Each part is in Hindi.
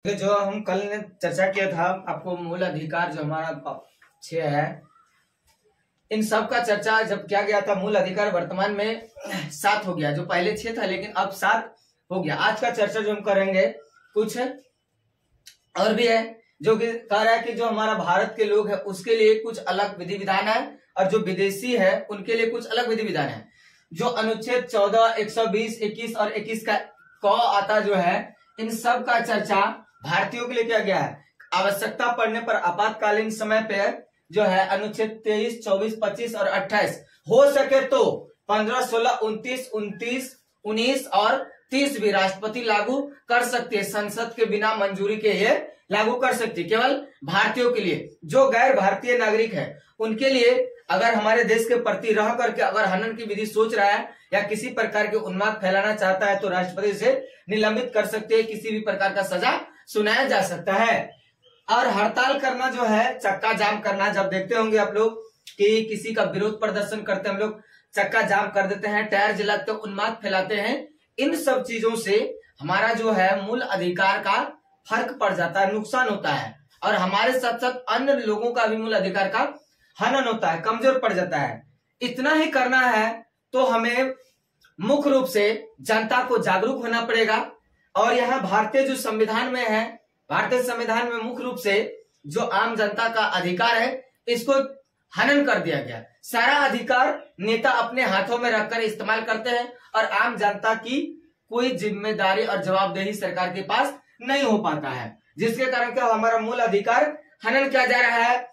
तो जो हम कल ने चर्चा किया था, आपको मूल अधिकार जो हमारा 6 है, इन सब का चर्चा जब किया गया था। मूल अधिकार वर्तमान में 7 हो गया, जो पहले 6 था लेकिन अब 7 हो गया। आज का चर्चा जो हम करेंगे कुछ और भी है, जो कि कह रहा है कि जो हमारा भारत के लोग है उसके लिए कुछ अलग विधि विधान है और जो विदेशी है उनके लिए कुछ अलग विधि विधान है। जो अनुच्छेद 14, 120, 21 और 21 का क आता जो है, इन सब का चर्चा भारतीयों के लिए किया गया है। आवश्यकता पड़ने पर आपातकालीन समय पे जो है अनुच्छेद 23, 24, 25 और 28 हो सके तो 15, 16, 29, 19 और 30 भी राष्ट्रपति लागू कर सकते हैं। संसद के बिना मंजूरी के ये लागू कर सकती है। केवल भारतीयों के लिए, जो गैर भारतीय नागरिक है उनके लिए अगर हमारे देश के प्रति रह करके अगर हनन की विधि सोच रहा है या किसी प्रकार के उन्माद फैलाना चाहता है तो राष्ट्रपति से निलंबित कर सकते हैं, किसी भी प्रकार का सजा सुनाया जा सकता है। और हड़ताल करना जो है, चक्का जाम करना, जब देखते होंगे आप लोग कि किसी का विरोध प्रदर्शन करते हैं, हम लोग चक्का जाम कर देते हैं, टायर जलाते हैं, उन्माद फैलाते हैं। इन सब चीजों से हमारा जो है मूल अधिकार का फर्क पड़ जाता है, नुकसान होता है और हमारे साथ साथ अन्य लोगों का भी मूल अधिकार का हनन होता है, कमजोर पड़ जाता है। इतना ही करना है तो हमें मुख्य रूप से जनता को जागरूक होना पड़ेगा। और यहाँ भारतीय जो संविधान में है, भारतीय संविधान में मुख्य रूप से जो आम जनता का अधिकार है इसको हनन कर दिया गया। सारा अधिकार नेता अपने हाथों में रखकर इस्तेमाल करते हैं और आम जनता की कोई जिम्मेदारी और जवाबदेही सरकार के पास नहीं हो पाता है, जिसके कारण क्या हमारा मूल अधिकार हनन किया जा रहा है।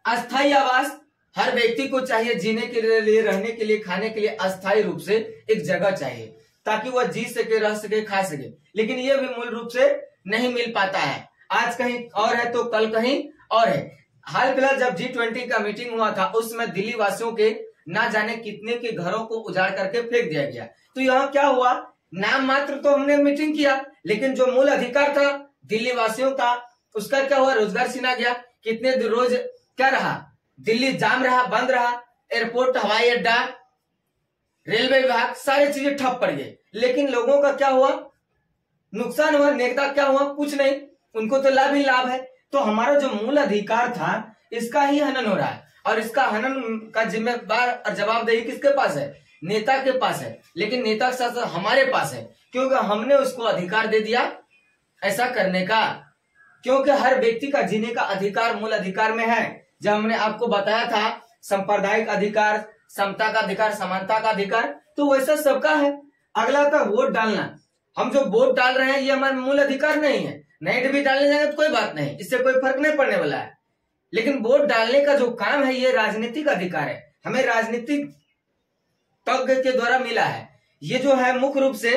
अस्थायी आवास हर व्यक्ति को चाहिए, जीने के लिए, रहने के लिए, खाने के लिए अस्थायी रूप से एक जगह चाहिए ताकि वह जी सके, रह सके, खा सके, लेकिन यह भी मूल रूप से नहीं मिल पाता है। आज कहीं और है तो कल कहीं और है। हाल फिलहाल जब G20 का मीटिंग हुआ था उस समय दिल्ली वासियों के ना जाने कितने के घरों को उजाड़ करके फेंक दिया गया। तो यहाँ क्या हुआ, नाम मात्र तो हमने मीटिंग किया लेकिन जो मूल अधिकार था दिल्ली वासियों का उसका क्या हुआ, रोजगार छीना गया। कितने रोज क्या रहा, दिल्ली जाम रहा, बंद रहा, एयरपोर्ट, हवाई अड्डा, रेलवे विभाग, सारी चीजें ठप पड़ गई। लेकिन लोगों का क्या हुआ, नुकसान हुआ। नेता क्या हुआ, कुछ नहीं, उनको तो लाभ ही लाभ है। तो हमारा जो मूल अधिकार था इसका ही हनन हो रहा है और इसका हनन का जिम्मेदार और जवाबदेही किसके पास है, नेता के पास है। लेकिन नेता के साथ साथ हमारे पास है, क्योंकि हमने उसको अधिकार दे दिया ऐसा करने का। क्योंकि हर व्यक्ति का जीने का अधिकार मूल अधिकार में है। जब हमने आपको बताया था सांप्रदायिक अधिकार, समता का अधिकार, समानता का अधिकार, तो वैसा सबका है। अगला था वोट डालना। हम जो वोट डाल रहे हैं ये हमारा मूल अधिकार नहीं है, नहीं भी डालने जाएंगे तो कोई बात नहीं, इससे कोई फर्क नहीं पड़ने वाला है। लेकिन वोट डालने का जो काम है ये राजनीतिक अधिकार है, हमें राजनीतिक तज्ञ के द्वारा मिला है। ये जो है मुख्य रूप से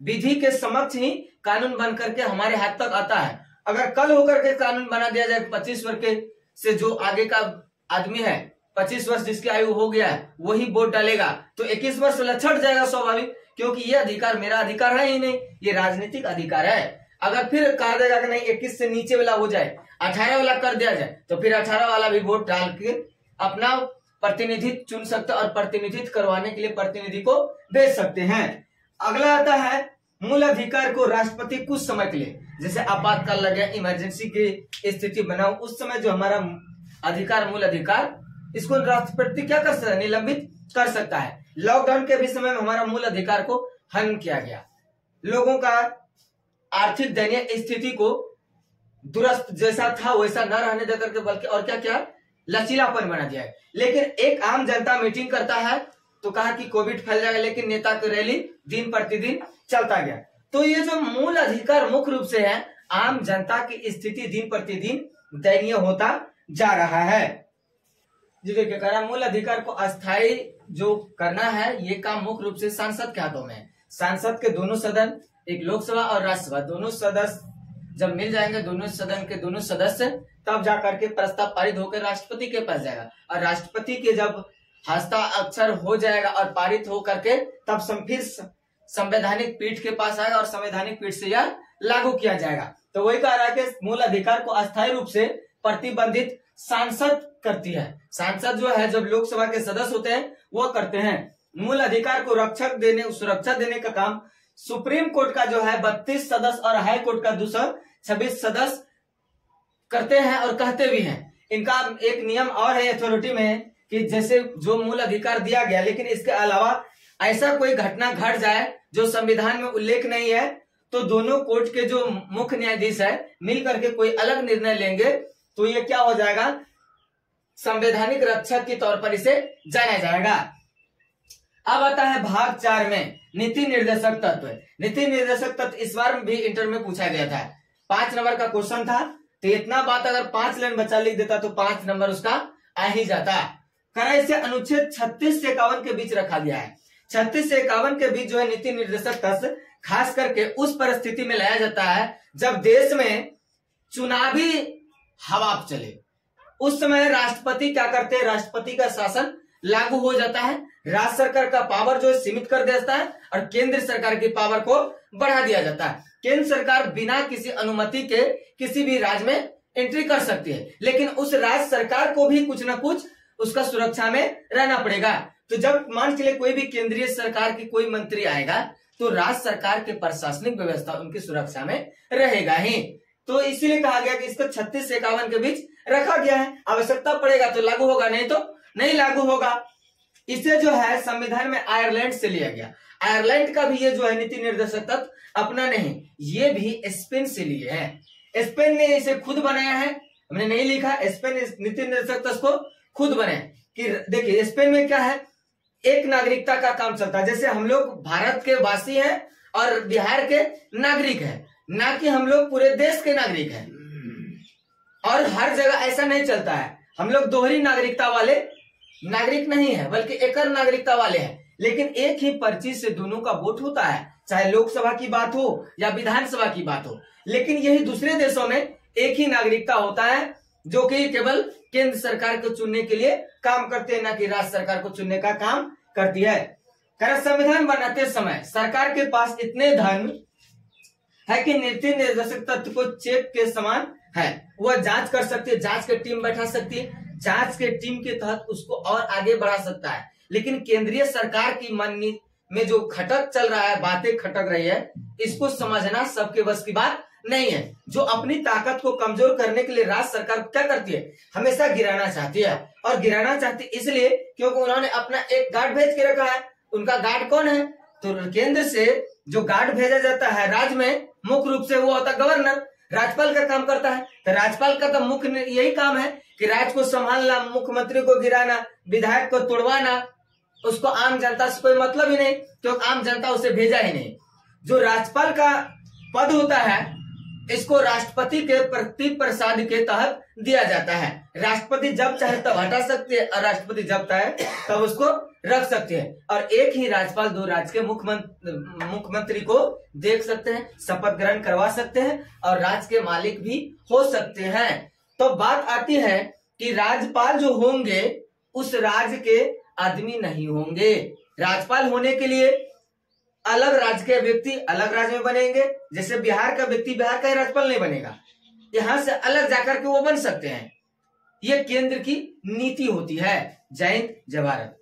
विधि के समक्ष ही कानून बन करके हमारे हाथ तक आता है। अगर कल होकर के कानून बना दिया जाए 25 वर्ष के से जो आगे का आदमी है, 25 वर्ष जिसकी आयु हो गया है वही वोट डालेगा तो 21 वर्ष वाला छट जाएगा स्वाभाविक, क्योंकि ये अधिकार मेरा अधिकार है ही नहीं, ये राजनीतिक अधिकार है। अगर फिर कहा जाएगा कि नहीं 21 से नीचे वाला हो जाए, 18 वाला कर दिया जाए, तो फिर 18 वाला भी वोट डाल के अपना प्रतिनिधित्व चुन सकते और प्रतिनिधित्व करवाने के लिए प्रतिनिधि को भेज सकते हैं। अगला आता है मूल अधिकार को राष्ट्रपति कुछ समय के लिए, जैसे आपातकाल लगे, इमरजेंसी की स्थिति बनाओ, उस समय जो हमारा अधिकार मूल अधिकार इसको राष्ट्रपति क्या कर सकता है, निलंबित कर सकता है। लॉकडाउन के भी समय में हमारा मूल अधिकार को हनन किया गया। लोगों का आर्थिक दयनीय स्थिति को दुरुस्त जैसा था वैसा न रहने देकर के बल्कि और क्या क्या लचीलापन बना दिया है। लेकिन एक आम जनता मीटिंग करता है तो कहा कि कोविड फैल जाएगा, लेकिन नेता की रैली दिन प्रतिदिन चलता गया। तो ये जो मूल अधिकार मुख्य रूप से है, आम जनता की स्थिति दिन प्रतिदिन दयनीय होता जा रहा है। जी देखिए, कह रहा मूल अधिकार को अस्थायी जो करना है ये काम मुख्य रूप से सांसद के हाथों में है। सांसद के दोनों सदन, एक लोकसभा और राज्यसभा, दोनों सदस्य जब मिल जाएंगे, दोनों सदन के दोनों सदस्य, तब जाकर के प्रस्ताव पारित होकर राष्ट्रपति के पास जाएगा और राष्ट्रपति के जब हस्ताक्षर हो जाएगा और पारित हो करके तब फिर संवैधानिक पीठ के पास आएगा और संवैधानिक पीठ से यह लागू किया जाएगा। तो वही कह रहा है कि मूल अधिकार को अस्थायी रूप से प्रतिबंधित सांसद करती है। सांसद जो है जब लोकसभा के सदस्य होते हैं वो करते हैं। मूल अधिकार को सुरक्षा देने का काम सुप्रीम कोर्ट का जो है 32 सदस्य और हाई कोर्ट का 226 सदस्य करते हैं और कहते भी हैं। इनका एक नियम और है अथॉरिटी में कि जैसे जो मूल अधिकार दिया गया, लेकिन इसके अलावा ऐसा कोई घटना घट जाए जो संविधान में उल्लेख नहीं है, तो दोनों कोर्ट के जो मुख्य न्यायाधीश है मिल करके कोई अलग निर्णय लेंगे, तो ये क्या हो जाएगा, संवैधानिक रक्षक के तौर पर इसे जाना जाएगा। अब आता है भाग 4 में नीति निर्देशक तत्व। नीति निर्देशक तत्व इस बार भी इंटर में पूछा गया था, 5 नंबर का क्वेश्चन था, तो इतना बात अगर 5 लाइन बच्चा लिख देता तो 5 नंबर उसका आ ही जाता। करा इसे अनुच्छेद 36 से 51 के बीच रखा गया है। 36 से 51 के बीच जो है नीति निर्देशक तत्व खास करके उस परिस्थिति में लाया जाता है जब देश में चुनावी हवा चले। उस समय राष्ट्रपति क्या करते हैं, राष्ट्रपति का शासन लागू हो जाता है, राज्य सरकार का पावर जो है सीमित कर दिया जाता है और केंद्र सरकार की पावर को बढ़ा दिया जाता है। केंद्र सरकार बिना किसी अनुमति के किसी भी राज्य में एंट्री कर सकती है, लेकिन उस राज्य सरकार को भी कुछ ना कुछ उसका सुरक्षा में रहना पड़ेगा। तो जब मान चले कोई भी केंद्रीय सरकार की कोई मंत्री आएगा तो राज्य सरकार के प्रशासनिक व्यवस्था उनकी सुरक्षा में रहेगा ही। तो इसीलिए कहा गया कि इसको 36 से 51 के बीच रखा गया है। आवश्यकता पड़ेगा तो लागू होगा, नहीं तो नहीं लागू होगा। इसे जो है संविधान में आयरलैंड से लिया गया। आयरलैंड का भी ये जो है नीति निर्देशक तत्व अपना नहीं, ये भी स्पेन से लिए है। स्पेन ने इसे खुद बनाया है, हमने नहीं लिखा। स्पेन इस नीति निर्देशक तत्व को खुद बनाया कि देखिए स्पेन में क्या है, एक नागरिकता का काम चलता है। जैसे हम लोग भारत के वासी हैं और बिहार के नागरिक हैं, ना कि हम लोग पूरे देश के नागरिक हैं। और हर जगह ऐसा नहीं चलता है, हम लोग दोहरी नागरिकता वाले नागरिक नहीं है, बल्कि एकल नागरिकता वाले हैं। लेकिन एक ही पर्ची से दोनों का वोट होता है, चाहे लोकसभा की बात हो या विधानसभा की बात हो। लेकिन यही दूसरे देशों में एक ही नागरिकता होता है जो कि केवल केंद्र सरकार को चुनने के लिए काम करते हैं, ना कि राज्य सरकार को चुनने का काम करती है। संविधान बनाते समय सरकार के पास इतने धन है कि नीति निर्देशक तत्व को चेक के समान है, वह जांच कर सकती है, जांच की टीम बैठा सकती है, जांच के टीम के तहत उसको और आगे बढ़ा सकता है। लेकिन केंद्रीय सरकार की मन में जो खटक चल रहा है, बातें खटक रही है, इसको समझना सबके बस की बात नहीं है। जो अपनी ताकत को कमजोर करने के लिए राज्य सरकार क्या करती है, हमेशा गिराना चाहती है। और गिराना चाहती इसलिए क्योंकि उन्होंने अपना एक गार्ड भेज के रखा है। उनका गार्ड कौन है, तो केंद्र से जो गार्ड भेजा जाता है राज्य में, मुख्य रूप से वो होता है गवर्नर, राज्यपाल का काम करता है। तो राज्यपाल का तो मुख्य यही काम है कि राज्य को संभालना, मुख्यमंत्री को गिराना, विधायक को तोड़वाना। उसको आम जनता से कोई मतलब ही नहीं, क्योंकि आम जनता उसे भेजा ही नहीं। जो राज्यपाल का पद होता है, इसको राष्ट्रपति के प्रति प्रसाद के तहत दिया जाता है। राष्ट्रपति जब चाहे तब हटा सकती है और राष्ट्रपति जब चाहे तब उसको रख सकते हैं। और एक ही राज्यपाल 2 राज्य के मुख्यमंत्री को देख सकते हैं, शपथ ग्रहण करवा सकते हैं और राज्य के मालिक भी हो सकते हैं। तो बात आती है कि राज्यपाल जो होंगे उस राज्य के आदमी नहीं होंगे। राज्यपाल होने के लिए अलग राज्य के व्यक्ति अलग राज्य में बनेंगे। जैसे बिहार का व्यक्ति बिहार का ही राज्यपाल नहीं बनेगा, यहां से अलग जाकर के वो बन सकते हैं। ये केंद्र की नीति होती है। जय हिंद, जय भारत।